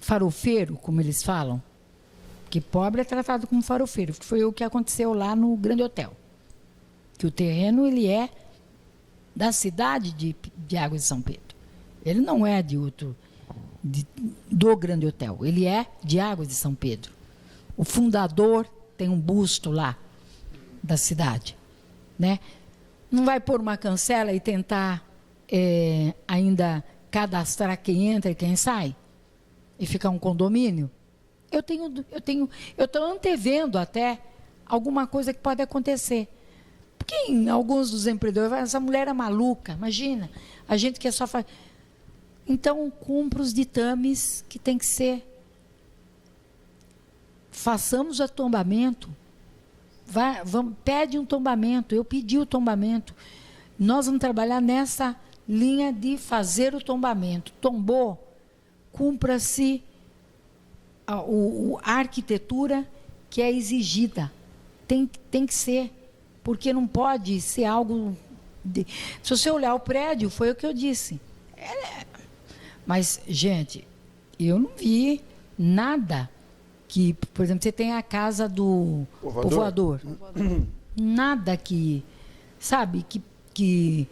Farofeiro, como eles falam? Que pobre é tratado como farofeiro. Foi o que aconteceu lá no Grande Hotel. Que o terreno, ele é da cidade de Águas de São Pedro. Ele não é do Grande Hotel. Ele é de Águas de São Pedro. O fundador tem um busto lá da cidade, né? Não vai pôr uma cancela e tentar ainda cadastrar quem entra e quem sai? E ficar um condomínio? Eu estou antevendo até alguma coisa que pode acontecer. Porque em alguns dos empreendedores falam, essa mulher é maluca, imagina, a gente que só faz. Então, cumpra os ditames que tem que ser. Façamos o tombamento. Pede um tombamento. Eu pedi o tombamento. Nós vamos trabalhar nessa linha de fazer o tombamento. Tombou, cumpra-se a arquitetura que é exigida, tem que ser, porque não pode ser algo... Se você olhar o prédio, foi o que eu disse. Mas, gente, eu não vi nada que... Por exemplo, você tem a casa do povoador. Nada que, sabe, que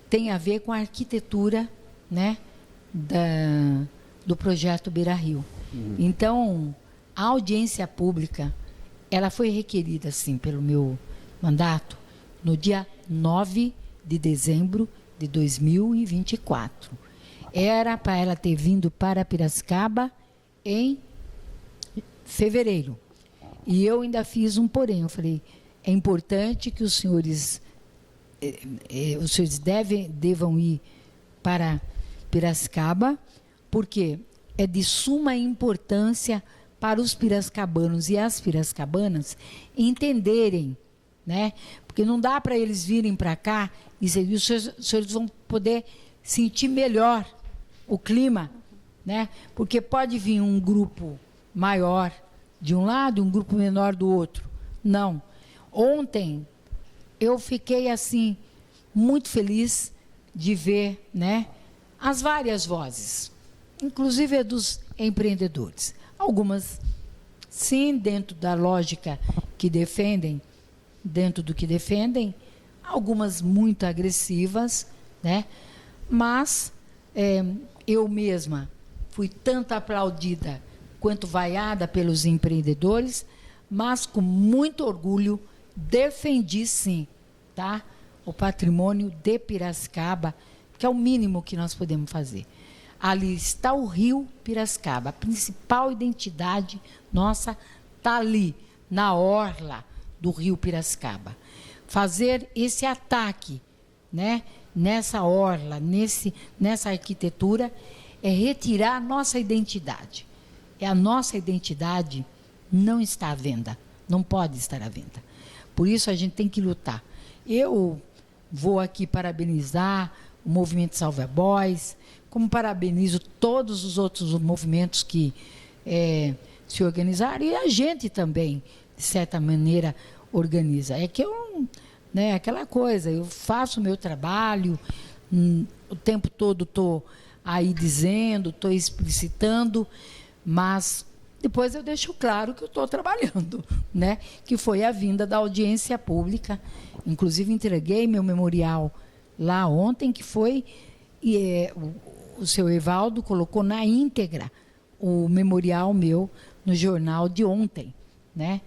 tem a ver com a arquitetura, né, do projeto Beira Rio. Então, a audiência pública, ela foi requerida, sim, pelo meu mandato, no dia 9 de dezembro de 2024. Era para ela ter vindo para Piracicaba em fevereiro. E eu ainda fiz um porém. Eu falei, é importante que os senhores devam ir para Piracicaba, porque é de suma importância para os piracicabanos e as piracicabanas entenderem, né? Porque não dá para eles virem para cá e os senhores vão poder sentir melhor o clima, né? Porque pode vir um grupo maior de um lado e um grupo menor do outro. Não. Ontem eu fiquei assim muito feliz de ver, né, as várias vozes, inclusive dos empreendedores. Algumas, sim, dentro da lógica que defendem, dentro do que defendem, algumas muito agressivas, né? Mas eu mesma fui tanto aplaudida quanto vaiada pelos empreendedores, mas com muito orgulho defendi, sim, tá? O patrimônio de Piracicaba, que é o mínimo que nós podemos fazer. Ali está o rio Piracicaba, a principal identidade nossa está ali, na orla do rio Piracicaba. Fazer esse ataque, né, nessa orla, nessa arquitetura, é retirar a nossa identidade. A nossa identidade não está à venda, não pode estar à venda. Por isso a gente tem que lutar. Eu vou aqui parabenizar o Movimento Salva Boys, como parabenizo todos os outros movimentos que se organizaram, e a gente também, de certa maneira, organiza. É que eu, né, aquela coisa, eu faço o meu trabalho, o tempo todo estou aí dizendo, estou explicitando, mas depois eu deixo claro que eu estou trabalhando, né? Que foi a vinda da audiência pública. Inclusive, entreguei meu memorial lá ontem, que foi... o seu Evaldo colocou na íntegra o memorial meu no jornal de ontem, né?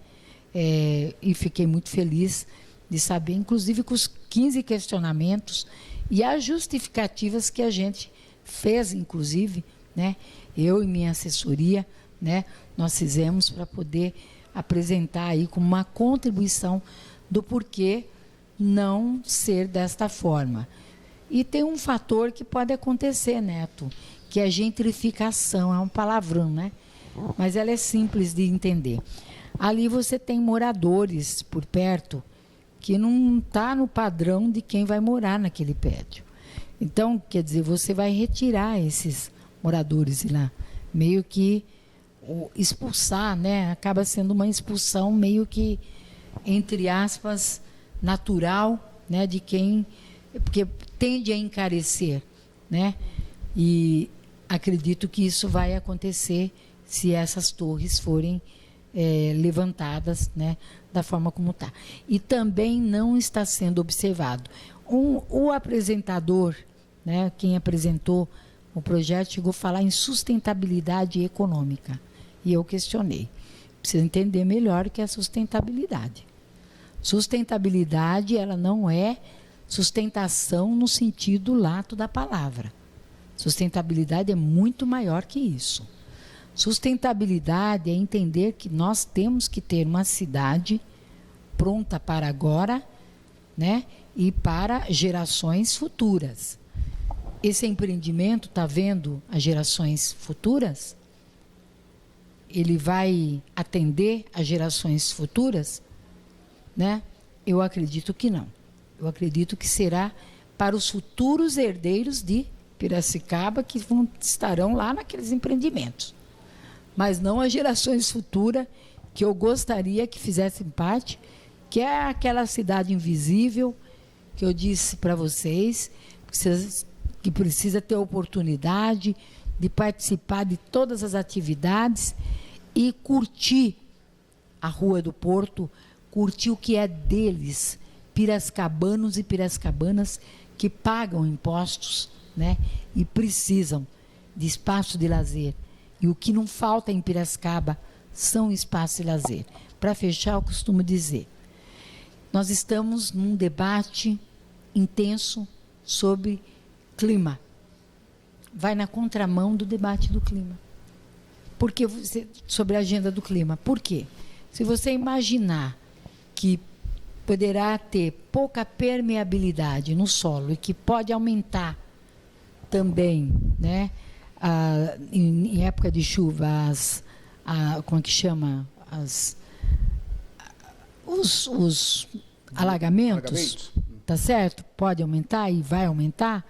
E fiquei muito feliz de saber, inclusive com os 15 questionamentos e as justificativas que a gente fez, inclusive, né? Eu e minha assessoria, né? Nós fizemos para poder apresentar aí como uma contribuição do porquê não ser desta forma. E tem um fator que pode acontecer, Neto, que é a gentrificação, é um palavrão, né? Mas ela é simples de entender. Ali você tem moradores por perto que não está no padrão de quem vai morar naquele prédio. Então, quer dizer, você vai retirar esses moradores de lá, meio que expulsar, né? Acaba sendo uma expulsão meio que, entre aspas, natural, né? De quem... Porque tende a encarecer, né? E acredito que isso vai acontecer se essas torres forem levantadas, né, da forma como está. E também não está sendo observado. O apresentador, né, quem apresentou o projeto, chegou a falar em sustentabilidade econômica. E eu questionei. Precisa entender melhor o que é sustentabilidade. Sustentabilidade, ela não é sustentação no sentido lato da palavra. Sustentabilidade é muito maior que isso. Sustentabilidade é entender que nós temos que ter uma cidade pronta para agora, né, e para gerações futuras. Esse empreendimento está vendo as gerações futuras? Ele vai atender as gerações futuras? Né? Eu acredito que não. Eu acredito que será para os futuros herdeiros de Piracicaba que estarão lá naqueles empreendimentos. Mas não as gerações futuras que eu gostaria que fizessem parte, que é aquela cidade invisível que eu disse para vocês, que precisa ter oportunidade de participar de todas as atividades e curtir a Rua do Porto, curtir o que é deles, piracicaba-nos e piracicabanas que pagam impostos, né, e precisam de espaço de lazer. E o que não falta em Piracicaba são espaços de lazer. Para fechar, eu costumo dizer, nós estamos num debate intenso sobre clima. Vai na contramão do debate do clima. Porque sobre a agenda do clima. Por quê? Se você imaginar que poderá ter pouca permeabilidade no solo e que pode aumentar também, né, em época de chuva, como é que chama? Os alagamentos, tá certo? Pode aumentar e vai aumentar,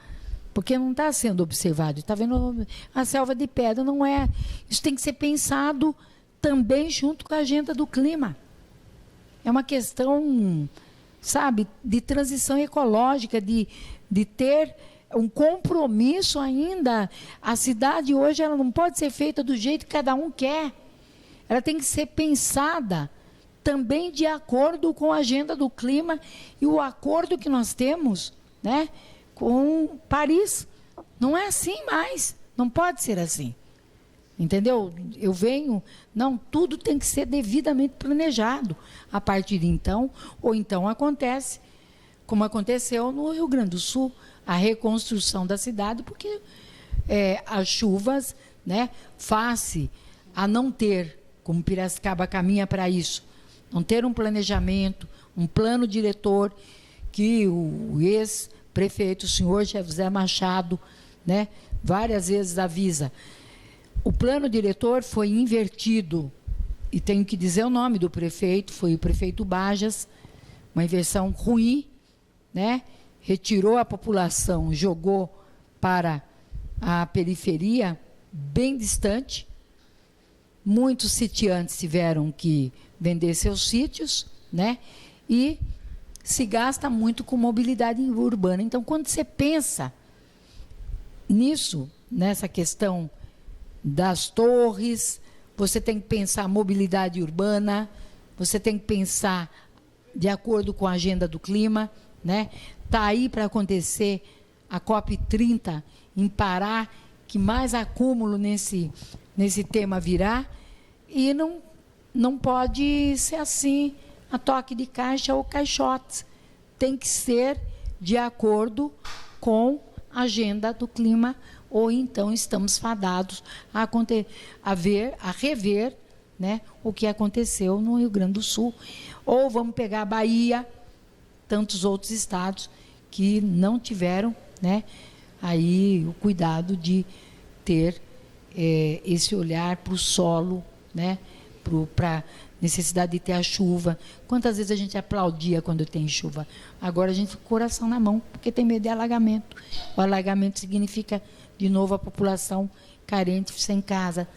porque não está sendo observado. Está vendo a selva de pedra, não é. Isso tem que ser pensado também junto com a agenda do clima. É uma questão, sabe, de transição ecológica, de ter um compromisso ainda. A cidade hoje ela não pode ser feita do jeito que cada um quer. Ela tem que ser pensada também de acordo com a agenda do clima e o acordo que nós temos, né, com Paris. Não é assim mais. Não pode ser assim. Entendeu? Eu venho... Não, tudo tem que ser devidamente planejado. A partir de então, ou então acontece, como aconteceu no Rio Grande do Sul, a reconstrução da cidade, porque as chuvas, né, face a não ter, como Piracicaba caminha para isso, não ter um planejamento, um plano diretor, que o ex-prefeito, o senhor José Machado, né, várias vezes avisa. O plano diretor foi invertido, e tenho que dizer o nome do prefeito, foi o prefeito Bajas, uma inversão ruim, né? Retirou a população, jogou para a periferia, bem distante. Muitos sitiantes tiveram que vender seus sítios, né? E se gasta muito com mobilidade urbana. Então, quando você pensa nisso, nessa questão das torres, você tem que pensar mobilidade urbana, você tem que pensar de acordo com a agenda do clima, né? Está aí para acontecer a COP30 em Pará, que mais acúmulo nesse tema virá, e não pode ser assim, a toque de caixa ou caixotes. Tem que ser de acordo com a agenda do clima, ou então estamos fadados a rever, né, o que aconteceu no Rio Grande do Sul. Ou vamos pegar a Bahia, tantos outros estados que não tiveram, né, aí o cuidado de ter esse olhar para o solo, né, para a necessidade de ter a chuva. Quantas vezes a gente aplaudia quando tem chuva? Agora a gente fica com o coração na mão, porque tem medo de alagamento. O alagamento significa, de novo, a população carente, sem casa,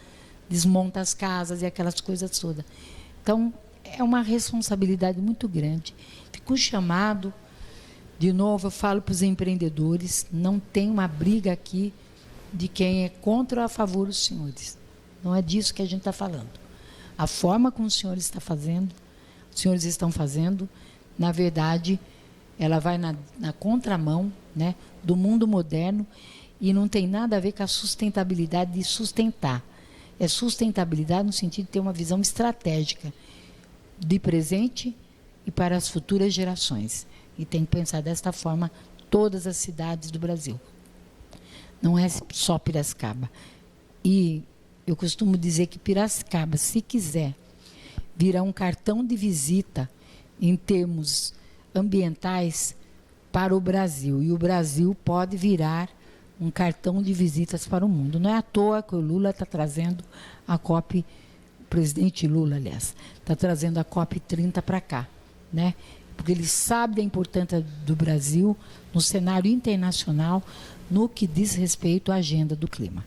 desmonta as casas e aquelas coisas todas. Então, é uma responsabilidade muito grande. Fica um chamado, de novo, eu falo para os empreendedores, não tem uma briga aqui de quem é contra ou a favor dos senhores. Não é disso que a gente está falando. A forma como os senhores estão fazendo, na verdade, ela vai na contramão, né, do mundo moderno, e não tem nada a ver com a sustentabilidade de sustentar. É sustentabilidade no sentido de ter uma visão estratégica de presente e para as futuras gerações. E tem que pensar desta forma todas as cidades do Brasil. Não é só Piracicaba. E eu costumo dizer que Piracicaba, se quiser, virar um cartão de visita em termos ambientais para o Brasil. E o Brasil pode virar um cartão de visitas para o mundo. Não é à toa que o Lula está trazendo a COP, o presidente Lula, aliás, está trazendo a COP30 para cá, né? Porque ele sabe da importância do Brasil no cenário internacional, no que diz respeito à agenda do clima.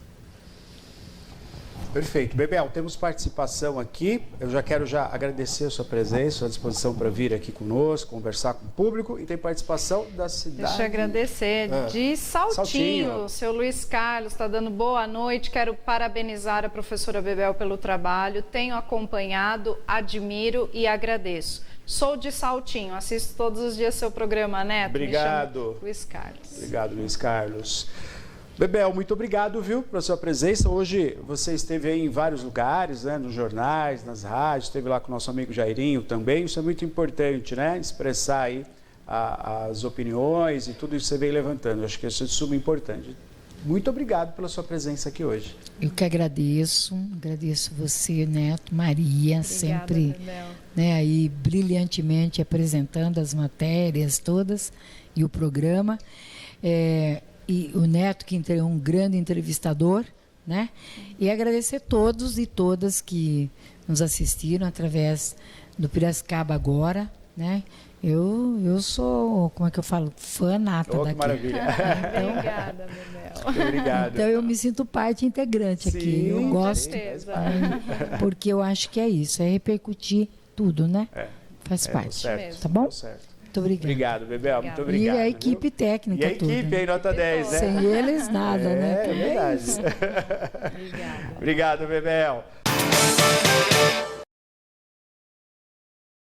Perfeito. Bebel, temos participação aqui. Eu já quero agradecer a sua presença, a sua disposição para vir aqui conosco, conversar com o público. E tem participação da cidade... Deixa eu agradecer. De Saltinho, seu Luiz Carlos está dando boa noite. Quero parabenizar a professora Bebel pelo trabalho. Tenho acompanhado, admiro e agradeço. Sou de Saltinho, assisto todos os dias seu programa, Neto. Obrigado. Luiz Carlos. Obrigado, Luiz Carlos. Bebel, muito obrigado, viu, pela sua presença. Hoje você esteve aí em vários lugares, né, nos jornais, nas rádios, esteve lá com o nosso amigo Jairinho também. Isso é muito importante, né? Expressar aí as opiniões e tudo isso que você vem levantando. Eu acho que isso é de suma importância. Muito obrigado pela sua presença aqui hoje. Eu que agradeço você, Neto, Maria, Obrigada, sempre, Bebel, né, aí brilhantemente apresentando as matérias todas e o programa. E o Neto, que é um grande entrevistador, né? E agradecer todos e todas que nos assistiram através do Piracicaba Agora, né? Eu sou, como é que eu falo, fã nata daqui. Que maravilha. Obrigada, Bebel. Obrigado. Então eu me sinto parte integrante aqui. Eu gosto, porque eu acho que é isso, é repercutir tudo, né? Faz parte. Certo, tá bom? certo. Muito obrigado. Obrigado, Bebel. Muito obrigado. E a equipe técnica toda. E a toda, equipe aí, nota 10, né? Sem eles, nada, né? É verdade. Obrigado, Bebel.